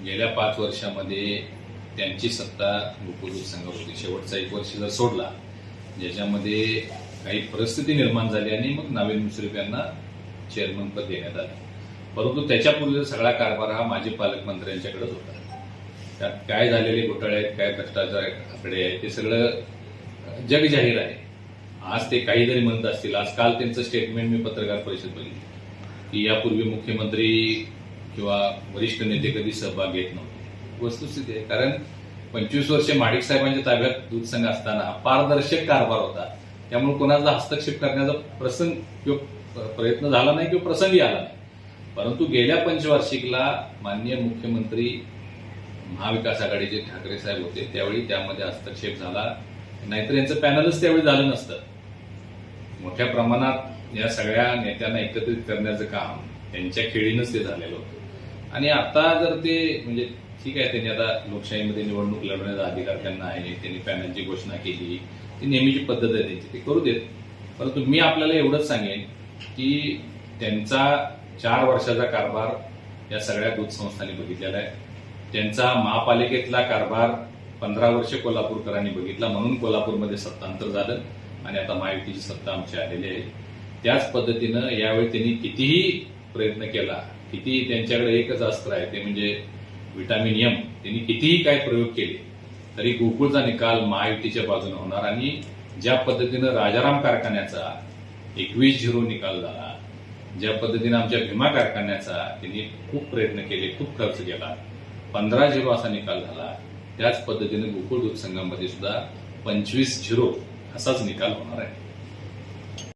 गेल्या 5 वर्षामध्ये त्यांची सत्ता गोकुळ दूध संघावर होती. शेवटचा 1 वर्ष जर सोडला, ज्याच्यामध्ये काही परिस्थिती निर्माण झाली आणि मग नावेद मुश्रीफ यांना चेअरमन पद देण्यात आलं. परंतु त्याच्यापूर्वी सगळा कारभार हा माजी पालकमंत्र्यांच्याकडेच होता. त्यात काय झालेले घोटाळे आहेत, काय भ्रष्टाचार आकडे आहेत, ते सगळं जग जाहीर आहे. आज ते काही जरी म्हणत असतील, आज काल त्यांचं स्टेटमेंट मी पत्रकार परिषद बघितली की यापूर्वी मुख्यमंत्री किंवा वरिष्ठ नेते कधी सहभाग घेत नव्हते. वस्तुस्थिती आहे, कारण 25 वर्षे माडिक साहेबांच्या ताब्यात दूध संघ असताना पारदर्शक कारभार होता. त्यामुळे कोणाचा हस्तक्षेप करण्याचा प्रसंग किंवा प्रयत्न झाला नाही किंवा प्रसंगी आला नाही. परंतु गेल्या पंचवार्षिकला माननीय मुख्यमंत्री महाविकास आघाडीचे ठाकरे साहेब होते, त्यावेळी त्यामध्ये हस्तक्षेप झाला, नाहीतर यांचं पॅनलच त्यावेळी झालं नसतं. मोठ्या प्रमाणात या सगळ्या नेत्यांना एकत्रित करण्याचं काम त्यांच्या खेळीनंच ते झालेलं होतं. आणि आता जर ते म्हणजे ठीक आहे, त्यांनी आता लोकशाहीमध्ये निवडणूक लढवण्याचा अधिकार त्यांना आहे, त्यांनी पॅनलची घोषणा केली, ती नेहमीची पद्धत आहे त्यांची, ते करू देत. परंतु मी आपल्याला एवढंच सांगेन की त्यांचा 4 वर्षाचा कारभार या सगळ्या दूध संस्थांनी बघितलेला आहे. त्यांचा महापालिकेतला कारभार 15 वर्ष कोल्हापूरकरांनी बघितला, म्हणून कोल्हापूरमध्ये सत्तांतर झालं आणि आता महायुतीची सत्ता आमची आलेली आहे. त्याच पद्धतीनं यावेळी त्यांनी कितीही प्रयत्न केला, किती त्यांच्याकडे एकच अस्त्र आहे, ते म्हणजे व्हिटॅमिन एम. त्यांनी कितीही काय प्रयोग केले तरी गोकुळचा निकाल महायुतीच्या बाजूने होणार. आणि ज्या पद्धतीनं राजाराम कारखान्याचा 21-0 निकाल झाला, ज्या पद्धतीनं आमच्या भीमा कारखान्याचा त्यांनी खूप प्रयत्न केले, खूप खर्च केला, 15-0 असा निकाल झाला, त्याच पद्धतीने गोकुळ दूध संघामध्ये सुद्धा 25-0 असाच निकाल होणार आहे.